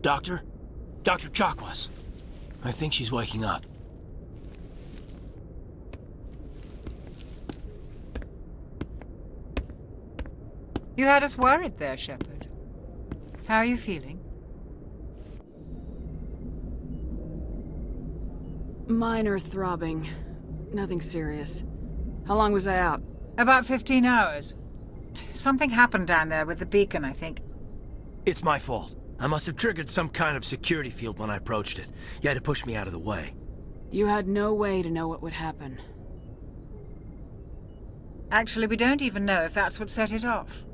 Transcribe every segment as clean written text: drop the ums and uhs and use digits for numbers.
Doctor? Dr. Chakwas. I think she's waking up. You had us worried there, Shepard. How are you feeling? Minor throbbing. Nothing serious. How long was I out? About 15 hours. Something happened down there with the beacon, I think. It's my fault. I must have triggered some kind of security field when I approached it. You had to push me out of the way. You had no way to know what would happen. Actually, we don't even know if that's what set it off.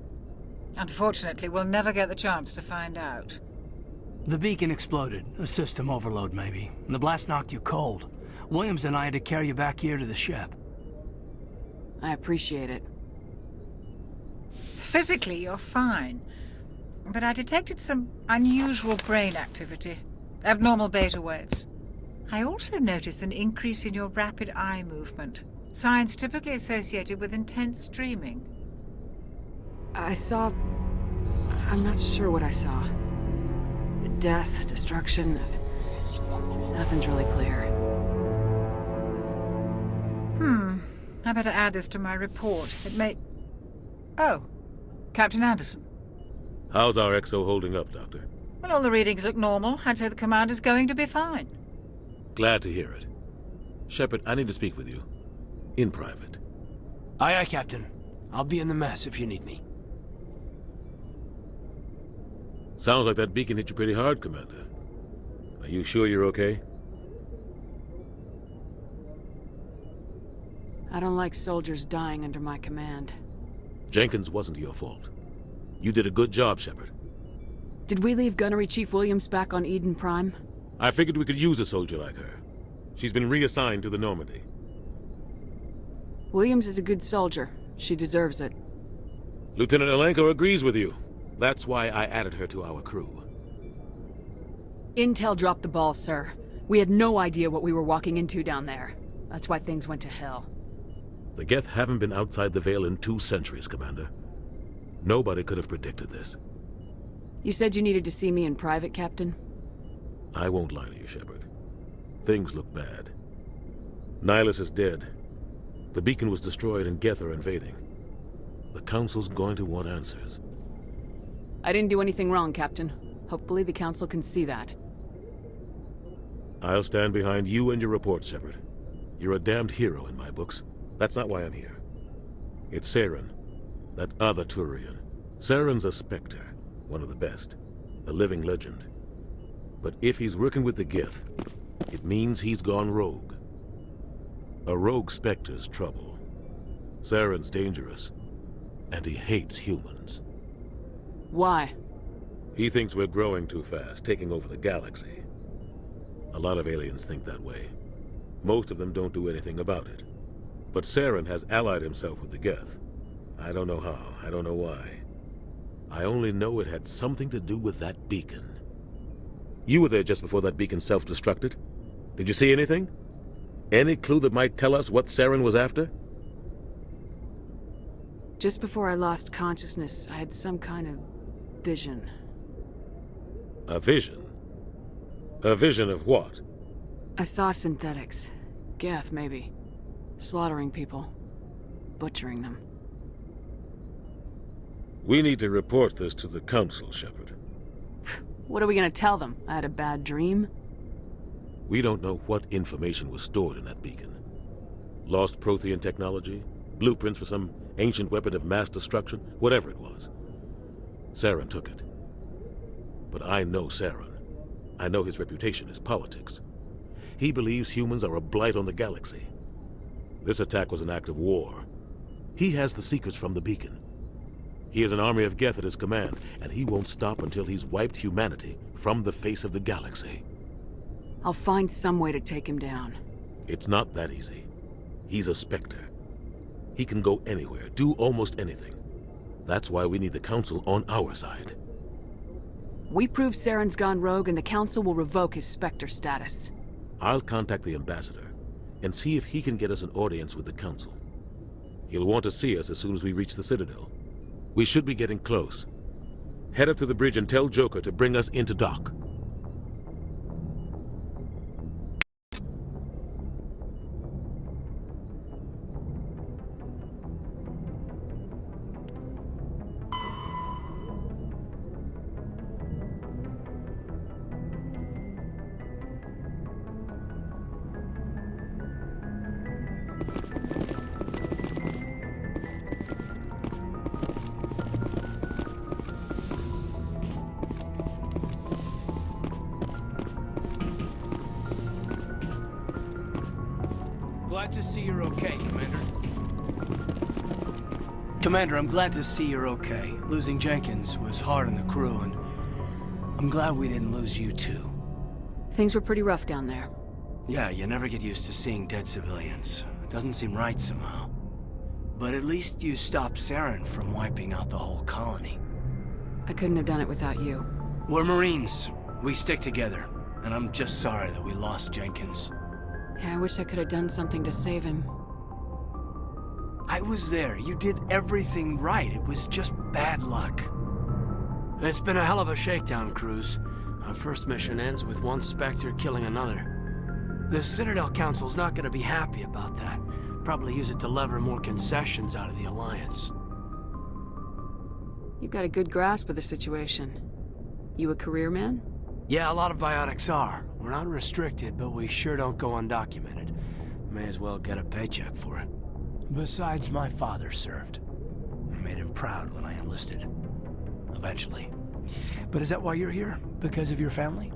Unfortunately, we'll never get the chance to find out. The beacon exploded. A system overload, maybe. And the blast knocked you cold. Williams and I had to carry you back here to the ship. I appreciate it. Physically, you're fine. But I detected some unusual brain activity. Abnormal beta waves. I also noticed an increase in your rapid eye movement. Signs typically associated with intense dreaming. I saw... I'm not sure what I saw. Death, destruction... Nothing's really clear. I better add this to my report. It may... Oh, Captain Anderson. How's our XO holding up, Doctor? Well, all the readings look normal. I'd say the commander's going to be fine. Glad to hear it. Shepard, I need to speak with you. In private. Aye, aye, Captain. I'll be in the mess if you need me. Sounds like that beacon hit you pretty hard, Commander. Are you sure you're okay? I don't like soldiers dying under my command. Jenkins wasn't your fault. You did a good job, Shepard. Did we leave Gunnery Chief Williams back on Eden Prime? I figured we could use a soldier like her. She's been reassigned to the Normandy. Williams is a good soldier. She deserves it. Lieutenant Alenko agrees with you. That's why I added her to our crew. Intel dropped the ball, sir. We had no idea what we were walking into down there. That's why things went to hell. The Geth haven't been outside the Veil in 2 centuries, Commander. Nobody could have predicted this. You said you needed to see me in private, Captain? I won't lie to you, Shepard. Things look bad. Nihilus is dead. The beacon was destroyed and Geth are invading. The Council's going to want answers. I didn't do anything wrong, Captain. Hopefully the Council can see that. I'll stand behind you and your report, Shepard. You're a damned hero in my books. That's not why I'm here. It's Saren, that other Turian. Saren's a Spectre, one of the best. A living legend. But if he's working with the Geth, it means he's gone rogue. A rogue Spectre's trouble. Saren's dangerous, and he hates humans. Why? He thinks we're growing too fast, taking over the galaxy. A lot of aliens think that way. Most of them don't do anything about it. But Saren has allied himself with the Geth. I don't know how, I don't know why. I only know it had something to do with that beacon. You were there just before that beacon self-destructed. Did you see anything? Any clue that might tell us what Saren was after? Just before I lost consciousness, I had some kind of vision. A vision? A vision of what? I saw synthetics. Geth, maybe. Slaughtering people. Butchering them. We need to report this to the Council, Shepard. What are we gonna tell them? I had a bad dream? We don't know what information was stored in that beacon. Lost Prothean technology? Blueprints for some ancient weapon of mass destruction? Whatever it was. Saren took it. But I know Saren. I know his reputation is politics. He believes humans are a blight on the galaxy. This attack was an act of war. He has the secrets from the beacon. He has an army of Geth at his command, and he won't stop until he's wiped humanity from the face of the galaxy. I'll find some way to take him down. It's not that easy. He's a Spectre. He can go anywhere, do almost anything. That's why we need the Council on our side. We prove Saren's gone rogue and the Council will revoke his Spectre status. I'll contact the Ambassador and see if he can get us an audience with the Council. He'll want to see us as soon as we reach the Citadel. We should be getting close. Head up to the bridge and tell Joker to bring us into dock. glad to see you're okay, Commander. Commander, I'm glad to see you're okay. Losing Jenkins was hard on the crew, and I'm glad we didn't lose you too. Things were pretty rough down there. Yeah, you never get used to seeing dead civilians. It doesn't seem right somehow. But at least you stopped Saren from wiping out the whole colony. I couldn't have done it without you. We're Marines. We stick together. And I'm just sorry that we lost Jenkins. Yeah, I wish I could have done something to save him. I was there. You did everything right. It was just bad luck. It's been a hell of a shakedown, Cruz. Our first mission ends with one Spectre killing another. The Citadel Council's not going to be happy about that. Probably use it to lever more concessions out of the Alliance. You've got a good grasp of the situation. You a career man? Yeah, a lot of biotics are. We're not restricted, but we sure don't go undocumented. May as well get a paycheck for it. Besides, my father served. I made him proud when I enlisted. Eventually. But is that why you're here? Because of your family?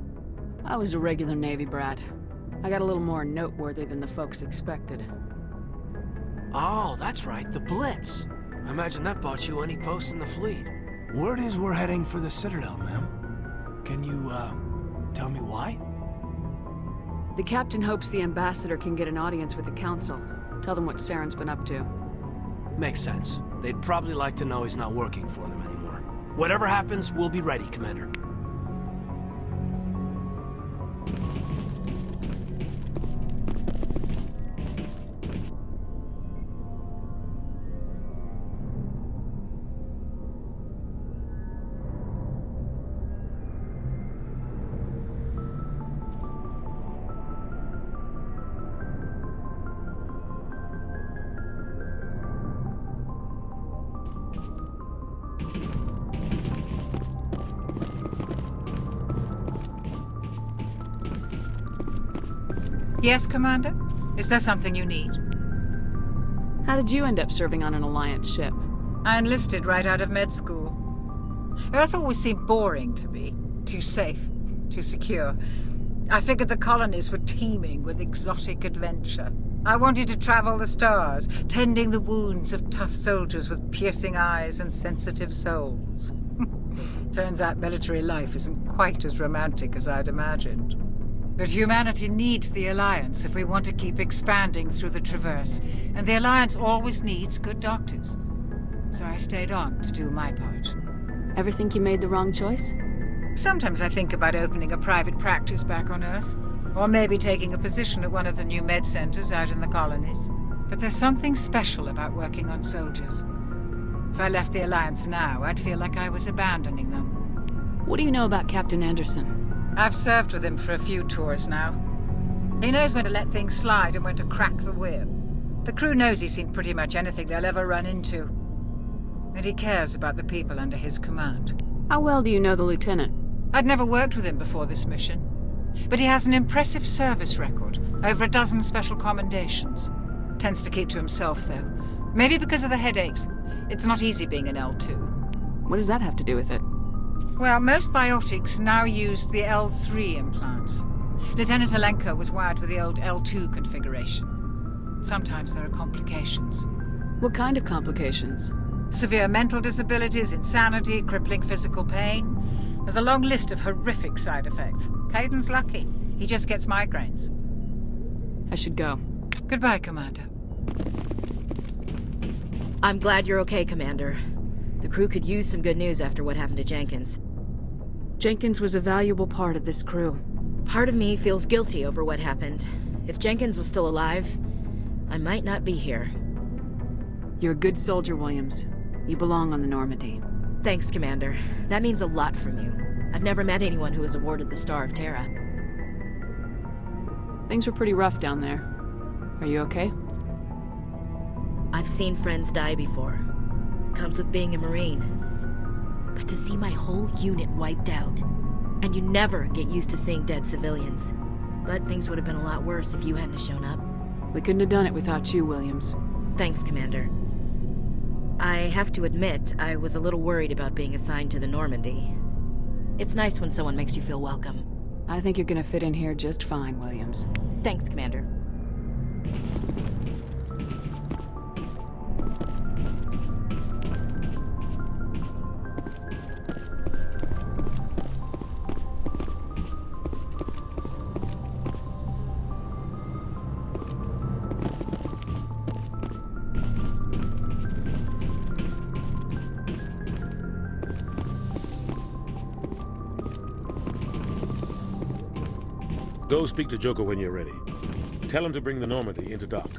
I was a regular Navy brat. I got a little more noteworthy than the folks expected. Oh, that's right, the Blitz. I imagine that bought you any post in the fleet. Word is we're heading for the Citadel, ma'am. Can you, tell me why? The captain hopes the ambassador can get an audience with the council. Tell them what Saren's been up to. Makes sense. They'd probably like to know he's not working for them anymore. Whatever happens, we'll be ready, Commander. Yes, Commander? Is there something you need? How did you end up serving on an Alliance ship? I enlisted right out of med school. Earth always seemed boring to me. Too safe, too secure. I figured the colonies were teeming with exotic adventure. I wanted to travel the stars, tending the wounds of tough soldiers with piercing eyes and sensitive souls. Turns out military life isn't quite as romantic as I'd imagined. But humanity needs the Alliance if we want to keep expanding through the Traverse, and the Alliance always needs good doctors. So I stayed on to do my part. Ever think you made the wrong choice? Sometimes I think about opening a private practice back on Earth, or maybe taking a position at one of the new med centers out in the colonies. But there's something special about working on soldiers. If I left the Alliance now, I'd feel like I was abandoning them. What do you know about Captain Anderson? I've served with him for a few tours now. He knows when to let things slide and when to crack the whip. The crew knows he's seen pretty much anything they'll ever run into. And he cares about the people under his command. How well do you know the lieutenant? I'd never worked with him before this mission. But he has an impressive service record, over a dozen special commendations. Tends to keep to himself, though. Maybe because of the headaches. It's not easy being an L2. What does that have to do with it? Well, most biotics now use the L3 implants. Lieutenant Alenko was wired with the old L2 configuration. Sometimes there are complications. What kind of complications? Severe mental disabilities, insanity, crippling physical pain. There's a long list of horrific side effects. Caden's lucky. He just gets migraines. I should go. Goodbye, Commander. I'm glad you're okay, Commander. The crew could use some good news after what happened to Jenkins. Jenkins was a valuable part of this crew. Part of me feels guilty over what happened. If Jenkins was still alive, I might not be here. You're a good soldier, Williams. You belong on the Normandy. Thanks, Commander. That means a lot from you. I've never met anyone who was awarded the Star of Terra. Things were pretty rough down there. Are you okay? I've seen friends die before. Comes with being a Marine. But to see my whole unit wiped out, and you never get used to seeing dead civilians. But things would have been a lot worse if you hadn't shown up. We couldn't have done it without you, Williams. Thanks, Commander. I have to admit, I was a little worried about being assigned to the Normandy. It's nice when someone makes you feel welcome. I think you're gonna fit in here just fine, Williams. Thanks, Commander. Go speak to Joker when you're ready. Tell him to bring the Normandy into dock.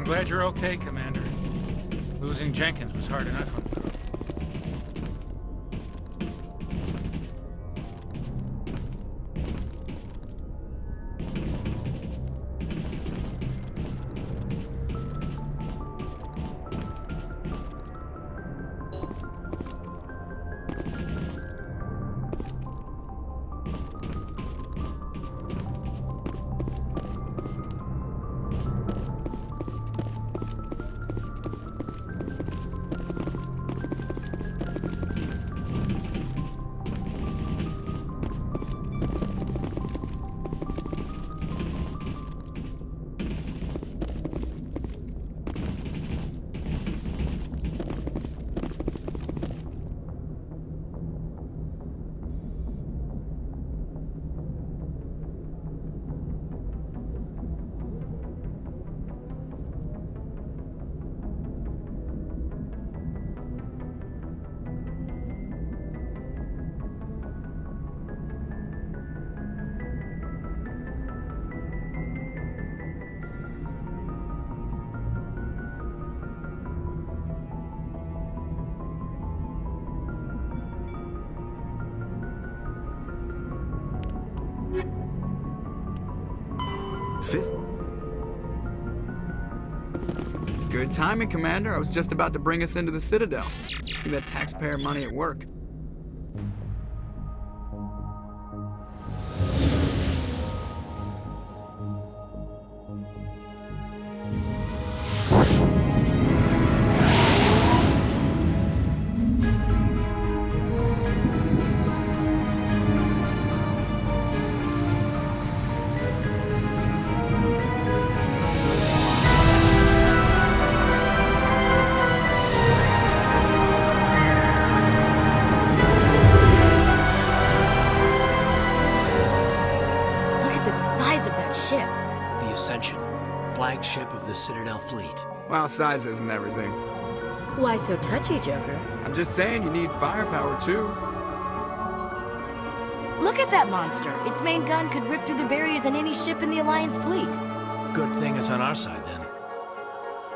I'm glad you're okay, Commander. Losing Jenkins was hard enough on the crew. Good timing, Commander. I was just about to bring us into the Citadel. See that taxpayer money at work. The Ascension, flagship of the Citadel fleet. Well, size isn't everything. Why so touchy, Joker? I'm just saying you need firepower, too. Look at that monster. Its main gun could rip through the barriers in any ship in the Alliance fleet. Good thing it's on our side, then.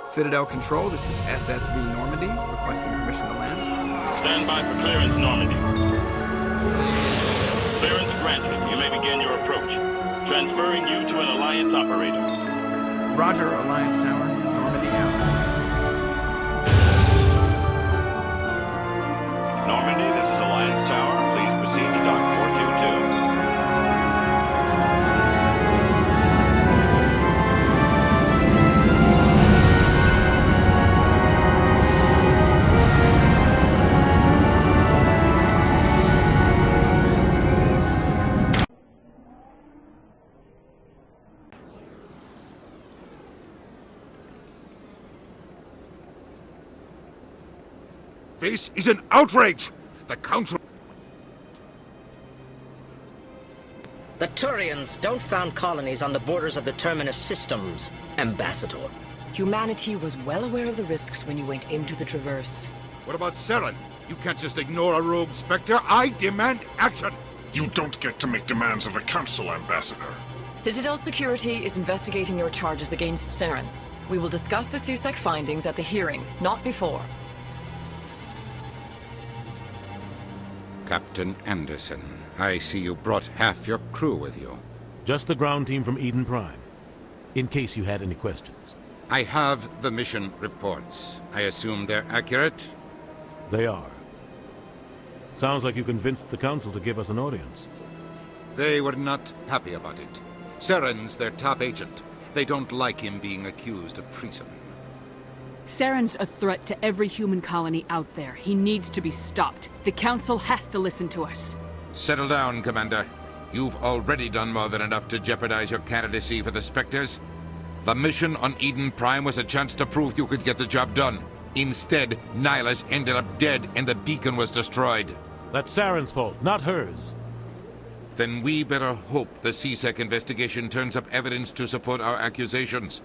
Citadel Control, this is SSV Normandy, requesting permission to land. Stand by for clearance, Normandy. Clearance granted. You may begin your approach. Transferring you to an Alliance operator. Roger, Alliance Tower. Normandy out. Normandy, this is Alliance Tower. Please proceed to Dock 422. This is an outrage! The Council... The Turians don't found colonies on the borders of the Terminus systems, Ambassador. Humanity was well aware of the risks when you went into the Traverse. What about Saren? You can't just ignore a rogue Spectre. I demand action! You don't get to make demands of the Council, Ambassador. Citadel Security is investigating your charges against Saren. We will discuss the CSEC findings at the hearing, not before. Captain Anderson, I see you brought half your crew with you. Just the ground team from Eden Prime, in case you had any questions. I have the mission reports. I assume they're accurate? They are. Sounds like you convinced the Council to give us an audience. They were not happy about it. Saren's their top agent. They don't like him being accused of treason. Saren's a threat to every human colony out there. He needs to be stopped. The Council has to listen to us. Settle down, Commander. You've already done more than enough to jeopardize your candidacy for the Spectres. The mission on Eden Prime was a chance to prove you could get the job done. Instead, Nihilus ended up dead and the beacon was destroyed. That's Saren's fault, not hers. Then we better hope the CSEC investigation turns up evidence to support our accusations.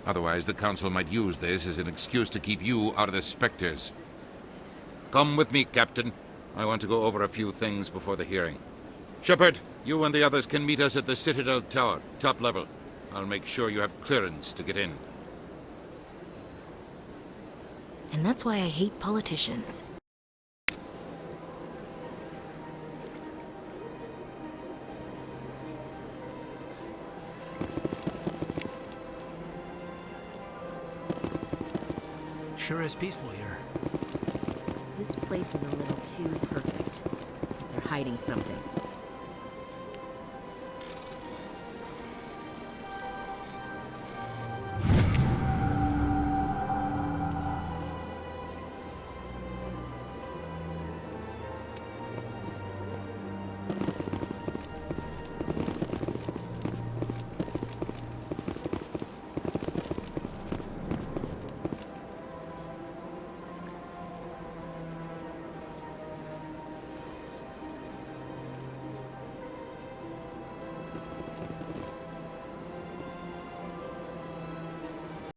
Otherwise, the Council might use this as an excuse to keep you out of the Spectres. Come with me, Captain. I want to go over a few things before the hearing. Shepard, you and the others can meet us at the Citadel Tower, top level. I'll make sure you have clearance to get in. And that's why I hate politicians. Sure is peaceful here. This place is a little too perfect. They're hiding something.